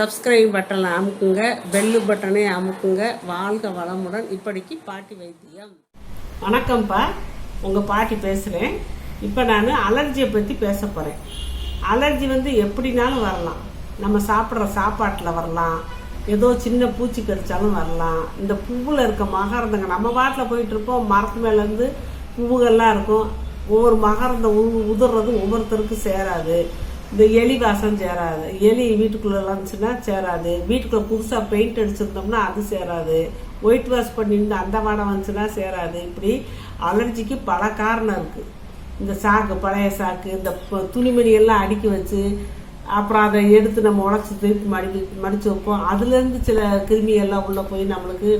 Subscribe பட்டனை அமுக்குங்க, bell பட்டனை அமுக்குங்க. வாழ்க வளமுடன். இப்படிக்கு பாட்டி வைத்தியம். வணக்கம்ப்பா, உங்கள் பாட்டி பேசுகிறேன். இப்போ நான் அலர்ஜியை பற்றி பேச போகிறேன். அலர்ஜி எப்படினாலும் வரலாம். நம்ம சாப்பிட்ற சாப்பாட்டில் வரலாம், ஏதோ சின்ன பூச்சி கடிச்சாலும் வரலாம். இந்த பூவில் இருக்க மகரந்தங்க நம்ம பாட்டில் போயிட்டுருப்போம், மரத்து மேலேருந்து பூவுகள்லாம் இருக்கும். ஒவ்வொரு மகரந்தம் உதுறது ஒவ்வொருத்தருக்கும் சேராது. இந்த எலி வாசம் சேராது. எலி வீட்டுக்குள்ளே இருந்துச்சுன்னா சேராது. வீட்டுக்குள்ளே புதுசாக பெயிண்ட் அடிச்சிருந்தோம்னா அது சேராது. ஒயிட் வாஷ் பண்ணியிருந்து அந்த வாடை வந்துச்சுன்னா சேராது. இப்படி அலர்ஜிக்கு பல காரணம் இருக்குது. இந்த சாக்கு, பழைய சாக்கு, இந்த துணிமணியெல்லாம் அடுக்கி வச்சு அப்புறம் அதை எடுத்து நம்ம உடச்சி திருப்பி மடித்து வைப்போம். அதுலேருந்து சில கிருமியெல்லாம் உள்ளே போய் நம்மளுக்கு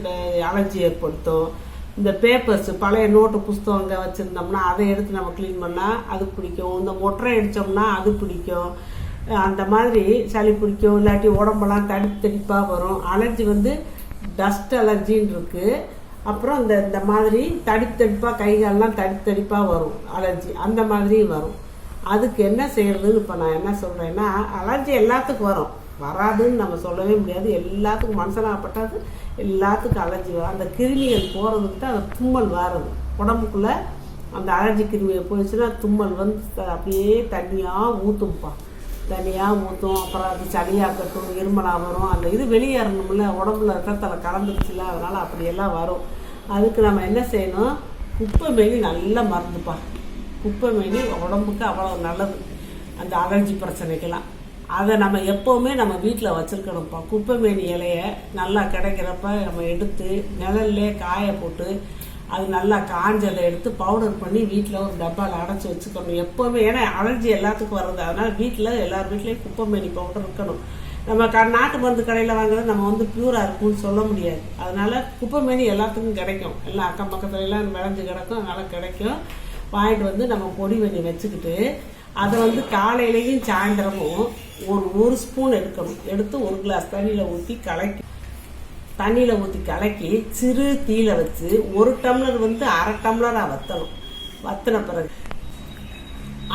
அலர்ஜி ஏற்படுத்தும். இந்த பேப்பர்ஸ், பழைய நோட்டு புஸ்தகங்க வச்சுருந்தோம்னா அதை எடுத்து நம்ம க்ளீன் பண்ணால் அது பிடிக்கும். இந்த மொட்டரை அடித்தோம்னா அது பிடிக்கும். அந்த மாதிரி சளி பிடிக்கும். இல்லாட்டி உடம்பெல்லாம் தடிப்பாக வரும். அலர்ஜி டஸ்ட் அலர்ஜின்னு இருக்குது. அப்புறம் இந்த மாதிரி தடிப்பாக கைகாலெலாம் தடிப்பாக வரும் அலர்ஜி. அந்த மாதிரியும் வரும். அதுக்கு என்ன செய்யறதுன்னு இப்போ நான் என்ன சொல்கிறேன்னா, அலர்ஜி எல்லாத்துக்கும் வரும், வராதுன்னு நம்ம சொல்லவே முடியாது. எல்லாத்துக்கும் மனுஷனாகப்பட்டது எல்லாத்துக்கும் அலர்ஜி வரும். அந்த கிருமிகள் போகிறதுக்கு தான் அந்த தும்மல் வர்றது. உடம்புக்குள்ளே அந்த அலர்ஜி கிருமியை போயிடுச்சுன்னா தும்மல் அப்படியே தண்ணியாக ஊற்றும்ப்பா, தண்ணியாக ஊற்றும். அப்புறம் அது சளியாக்கட்டும், இருமலாக வரும். அந்த இது வெளியேறணும்ல, உடம்புல ரத்தத்தில் கலந்துருச்சுல, அதனால் அப்படியெல்லாம் வரும். அதுக்கு நம்ம என்ன செய்யணும், குப்பை மேனி நல்லா மருந்துப்பா. குப்பை மேனி உடம்புக்கு அவ்வளோ நல்லது அந்த அலர்ஜி பிரச்சனைக்கெல்லாம். அதை நம்ம எப்போவுமே நம்ம வீட்டில் வச்சுருக்கணும்ப்பா. குப்பை மேனி இலையை நல்லா கிடைக்கிறப்ப நம்ம எடுத்து நிழல்லே காய போட்டு அது நல்லா காஞ்சதை எடுத்து பவுடர் பண்ணி வீட்டில் ஒரு டப்பாவில் அடைச்சி வச்சுக்கணும் எப்போவுமே. ஏன்னா அலர்ஜி எல்லாத்துக்கும் வருது. அதனால் வீட்டில் எல்லார் வீட்லேயும் குப்பை மேனி பவுடர் இருக்கணும். நம்ம நாட்டு மருந்து கடையில் வாங்குறது நம்ம பியூராக இருக்கும்னு சொல்ல முடியாது. அதனால் குப்பை மேனி எல்லாத்துக்கும் கிடைக்கும். எல்லாம் அக்கம் பக்கத்துலலாம் விளைஞ்சு கிடக்கும். அதனால் கிடைக்கும். வாங்கிட்டு நம்ம பொடி பண்ணி வச்சுக்கிட்டு அதை காலையிலையும் சாயந்தரமும் ஒரு ஸ்பூன் எடுக்கணும். எடுத்து ஒரு கிளாஸ் தண்ணியில் ஊற்றி கலக்கி சிறு தீயில வச்சு ஒரு டம்ளர் அரை டம்ளராக வற்றணும்.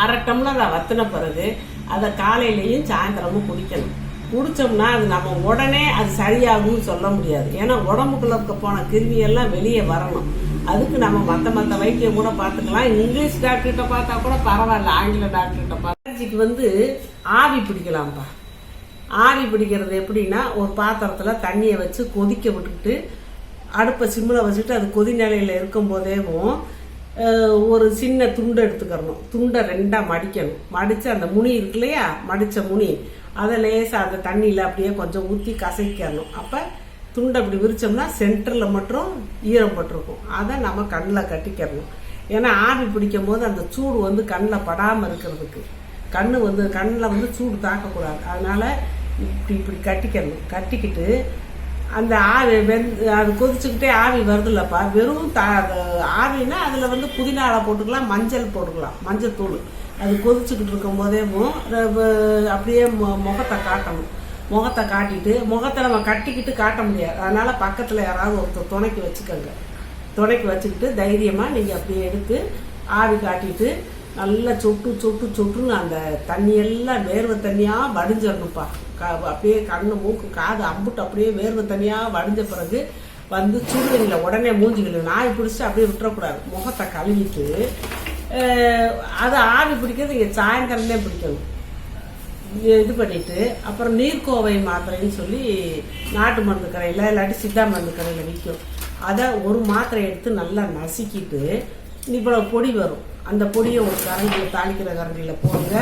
அரை டம்ளராக வற்றின பிறகு அதை காலையிலையும் சாயந்தரமும் குடிக்கணும். குடித்தோம்னா அது நம்ம உடனே அது சரியாகும்னு சொல்ல முடியாது. ஏன்னா உடம்புக்குள்ள இருக்க போன கிருமியெல்லாம் வெளியே வரணும். அதுக்கு நம்ம மற்ற வைத்தியம் கூட பார்த்துக்கலாம். இங்கிலீஷ் டாக்டர்கிட்ட பார்த்தா கூட பரவாயில்ல, ஆங்கில டாக்டர்கிட்ட பார்த்தா. அலர்ஜிக்கு ஆவி பிடிக்கலாம்ப்பா. ஆவி பிடிக்கிறது எப்படின்னா, ஒரு பாத்திரத்தில் தண்ணியை வச்சு கொதிக்க விட்டுக்கிட்டு அடுப்பை சிம்மில் வச்சுட்டு அது கொதி நிலையில் இருக்கும் போதேவும் ஒரு சின்ன துண்டை எடுத்துக்கிறணும். துண்டை ரெண்டாக மடிக்கணும். மடித்து அந்த முனி இருக்கு இல்லையா, மடித்த முனி, அதை லேசாக அந்த தண்ணியில் அப்படியே கொஞ்சம் ஊற்றி கசைக்கணும். அப்போ துண்டை அப்படி விரிச்சோம்னா சென்டரில் மட்டும் ஈரம் பட்டிருக்கும். அதை நம்ம கண்ணில் கட்டிக்கிறணும். ஏன்னா ஆவி பிடிக்கும் போது அந்த சூடு கண்ணில் படாமல் இருக்கிறதுக்கு, கண்ணில் சூடு தாக்கக்கூடாது. அதனால் இப்படி கட்டிக்கிறணும். கட்டிக்கிட்டு அந்த ஆவி அது கொதிச்சுக்கிட்டே ஆவி வருது இல்லைப்பா, வெறும் ஆவின்னா அதில் புதினாவை போட்டுக்கலாம், மஞ்சள் போட்டுக்கலாம், மஞ்சள் தூள். அது கொதிச்சுக்கிட்டு இருக்கும் போதேவும் அப்படியே முகத்தை காட்டணும். முகத்தை காட்டிட்டு, முகத்தை நம்ம கட்டிக்கிட்டு காட்ட முடியாது. அதனால் பக்கத்தில் யாராவது ஒருத்தர் துணைக்கு வச்சுக்கோங்க. துணைக்கு வச்சுக்கிட்டு தைரியமாக நீங்கள் அப்படியே எடுத்து ஆவி காட்டிட்டு நல்லா சொட்டுன்னு அந்த தண்ணியெல்லாம் வேர்வை தண்ணியாக வடிஞ்சிடணும்ப்பா. அப்படியே கண்ணு, மூக்கு, காது அம்புட்டு அப்படியே வேர்வை தண்ணியாக வடிஞ்ச பிறகு சுடுதண்ணியில் உடனே மூஞ்சிக்கணும். நாய் பிடிச்சிட்டு அப்படியே விட்டுறக்கூடாது. முகத்தை கழுவிட்டு அது ஆவி பிடிக்கிறது இங்கே சாயந்தரமே பிடிக்கணும். இது பண்ணிவிட்டு அப்புறம் நீர்க்கோவை மாத்திரைன்னு சொல்லி நாட்டு மருந்து கடையில் இல்லாட்டி சித்தா மருந்து கடையில் விற்கும். அதை ஒரு மாத்திரை எடுத்து நல்லா நசுக்கிட்டு இவ்வளோ பொடி வரும். அந்த பொடியை ஒரு கரண்டியில், தாளிக்கிற கரண்டியில் போடுங்க.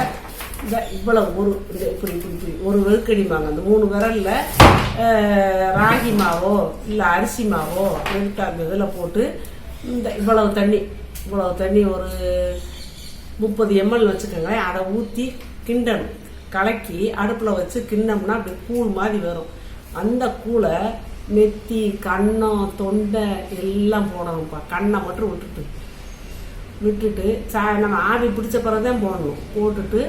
இந்த இவ்வளோ இப்படி ஒரு வெறுக்கடிமாங்க. அந்த 3 விரலில் ராகி மாவோ இல்லை அரிசி மாவோ எடுத்து அந்த இதில் போட்டு இவ்வளவு தண்ணி ஒரு 30 ml வச்சுக்கோங்க. அதை ஊற்றி கிண்டணும். கலக்கி அடுப்பில் வச்சு கிண்ணோம்னா அப்படி கூழ் மாதிரி வரும். அந்த கூழை நெத்தி, கன்னம், தொண்டை எல்லாம் போடணும்ப்பா. கண்ணை மட்டும் விட்டுட்டு நம்ம ஆவி பிடிச்ச பிறகுதான் போடணும். போட்டுட்டு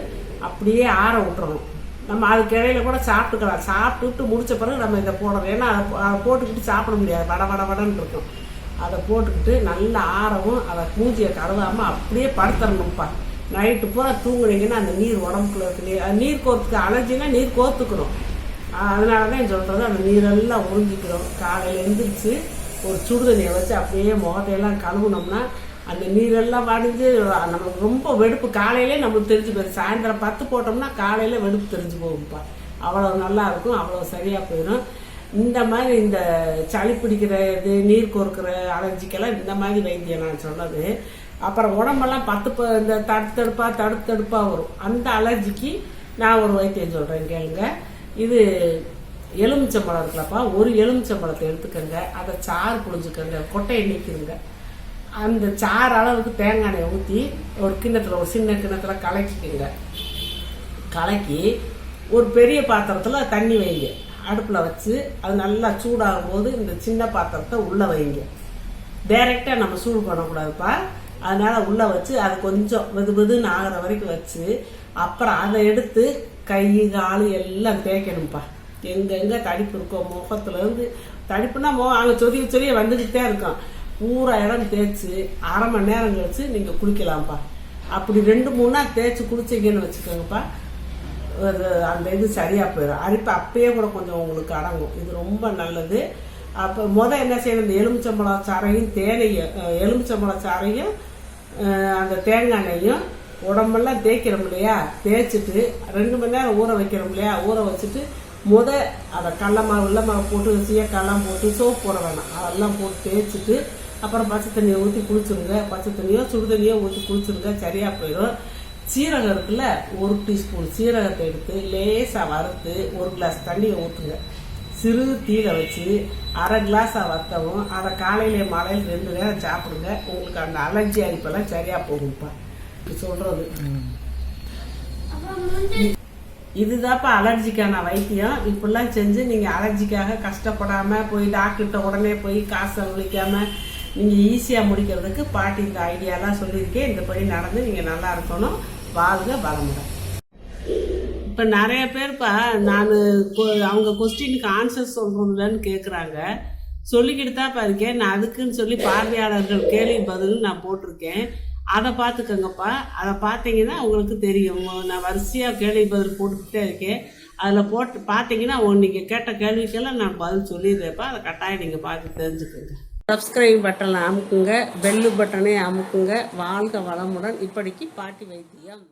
அப்படியே ஆற விட்டுறணும். நம்ம அதுக்கு இடையில கூட சாப்பிட்டுக்கலாம். சாப்பிட்டுட்டு முடிச்ச பிறகு நம்ம இதை போடணும். ஏன்னா அதை போட்டுக்கிட்டு சாப்பிட முடியாது, வடன்னு இருக்கும். அதை போட்டுக்கிட்டு நல்லா ஆறவும் அதை மூஞ்சியை கழுவாமல் அப்படியே படுத்துறணும்ப்பா. நைட்டு பூரா தூங்குனீங்கன்னா அந்த நீர் உடம்புக்குள்ள இருக்கு. நீர் கோர்த்துக்கு அலர்ஜினா நீர் கோர்த்துக்கணும். அதனால தான் சொல்கிறது, அந்த நீரெல்லாம் உறிஞ்சிக்கிறோம். காலையில் எழுந்திரிச்சு ஒரு சுடுதண்ணியை வச்சு அப்படியே முகத்தையெல்லாம் கழுவுனோம்னா அந்த நீரெல்லாம் வடிஞ்சு நம்மளுக்கு ரொம்ப வெடுப்பு காலையிலே நம்மளுக்கு தெரிஞ்சு போயிடும். சாயந்தரம் 10 போட்டோம்னா காலையில் வெடுப்பு தெரிஞ்சு போகும்ப்பா. அவ்வளோ நல்லா இருக்கும், அவ்வளோ சரியாக போயிடும். இந்த மாதிரி இந்த சளி பிடிக்கிற இது நீர் கோர்க்கிற அலர்ஜிக்கெல்லாம் இந்த மாதிரி வைத்தியம் நான் சொன்னது. அப்புறம் உடம்பெல்லாம் இந்த தடுத்தடுப்பாக வரும். அந்த அலர்ஜிக்கு நான் ஒரு வைத்தியம் சொல்கிறேன் கேளுங்க. இது எலுமிச்சம்பழம் இருக்கலப்பா, ஒரு எலுமிச்சம்பழத்தை எடுத்துக்கோங்க, அதை சாறு புழிஞ்சுக்கோங்க, கொட்டையை நீக்கிடுங்க. அந்த சாறு அளவுக்கு தேங்காய் எண்ணெய் ஊற்றி ஒரு கிண்ணத்தில், ஒரு சின்ன கிண்ணத்தில் கலக்கிக்கோங்க. கலக்கி ஒரு பெரிய பாத்திரத்தில் தண்ணி வைங்க, அடுப்பில் வச்சு அது நல்லா சூடாகும் போது இந்த சின்ன பாத்திரத்தை உள்ளே வைங்க. டைரெக்டாக நம்ம சூடு பண்ணக்கூடாதுப்பா. அதனால் உள்ளே வச்சு அது கொஞ்சம் வெதுன்னு ஆகிற வரைக்கும் வச்சு அப்புறம் அதை எடுத்து கை கால் எல்லாம் தேய்க்கணும்ப்பா. எங்கெங்கே தடிப்பு இருக்கும் முகத்துலேருந்து, தடிப்புனா அங்கே சொரிய வந்துக்கிட்டே இருக்கும், பூரா இடம் தேய்ச்சி அரை மணி நேரம் கழிச்சு நீங்கள் குளிக்கலாம்ப்பா. அப்படி 2-3 நாள் தேய்ச்சி குளிச்சிங்கன்னு வச்சுக்கோங்கப்பா, அந்த இது சரியாக போயிடும். அரிப்பு அப்பயே கூட கொஞ்சம் உங்களுக்கு அடங்கும். இது ரொம்ப நல்லது. அப்போ என்ன செய்யணும், இந்த எலுமிச்சம்பழ சாறையும் எலுமிச்சம்பழ சாறையும் அந்த தேங்காய் எண்ணெயும் உடம்பெல்லாம் தேய்க்கிறோம் இல்லையா, தேய்ச்சிட்டு 2 மணி நேரம் ஊற வைக்கிறோம் இல்லையா, ஊற வச்சுட்டு அதை கடலமாவு வெள்ளமாவு போட்டு சீயக்காயெல்லாம் போட்டு சோப்பு போட வேணாம், அதெல்லாம் போட்டு தேய்ச்சிட்டு அப்புறம் பச்சை தண்ணியை ஊற்றி குளிச்சுருங்க. பச்சை தண்ணியோ சுடு தண்ணியோ ஊற்றி குளிச்சுருங்க, சரியாக போயிடும். சீரகம் இருக்குல்ல, 1 டீஸ்பூன் சீரகத்தை எடுத்து லேசாக வறுத்து 1 கிளாஸ் தண்ணியை ஊற்றுங்க. சிறு தீயில வச்சு அரை கிளாஸாக வற்றவும் அதை காலையில மாலையில் 2 நேரம் சாப்பிடுங்க. உங்களுக்கு அந்த அலர்ஜி அரிப்பெல்லாம் சரியாக போகும்ப்பா. சொல்கிறது இதுதான்ப்பா அலர்ஜிக்கான வைத்தியம். இப்படிலாம் செஞ்சு நீங்கள் அலர்ஜிக்காக கஷ்டப்படாமல் போய் டாக்டர்கிட்ட உடனே போய் காசை ஒழிக்காமல் நீங்கள் ஈஸியாக முடிக்கிறதுக்கு பாட்டி இந்த ஐடியாலாம் சொல்லியிருக்கேன். இந்த படி நடந்து நீங்கள் நல்லா இருக்கணும். வாழ்க வளமுடன். இப்போ நிறைய பேர்ப்பா நான் அவங்க கொஸ்டினுக்கு ஆன்சர் சொல்கிறதுலன்னு கேட்குறாங்க. சொல்லிக்கிட்டு தான்ப்பா இருக்கேன். நான் அதுக்குன்னு சொல்லி பார்வையாளர்கள் கேள்வி பதில் நான் போட்டிருக்கேன். அதை பார்த்துக்கோங்கப்பா. அதை பார்த்தீங்கன்னா உங்களுக்கு தெரியும். நான் வரிசையாக கேள்வி பதில் போட்டுக்கிட்டே இருக்கேன். அதில் போட்டு பார்த்தீங்கன்னா நீங்கள் கேட்ட கேள்விக்கெல்லாம் நான் பதில் சொல்லிடுறேன்ப்பா. அதை கட்டாயம் நீங்கள் பார்த்து தெரிஞ்சுக்கோங்க. சப்ஸ்கிரைப் பட்டனை அமுக்குங்க, பெல்லு பட்டனை அமுக்குங்க. வாழ்க வளமுடன். இப்படிக்கு பாட்டி வைத்தியம்.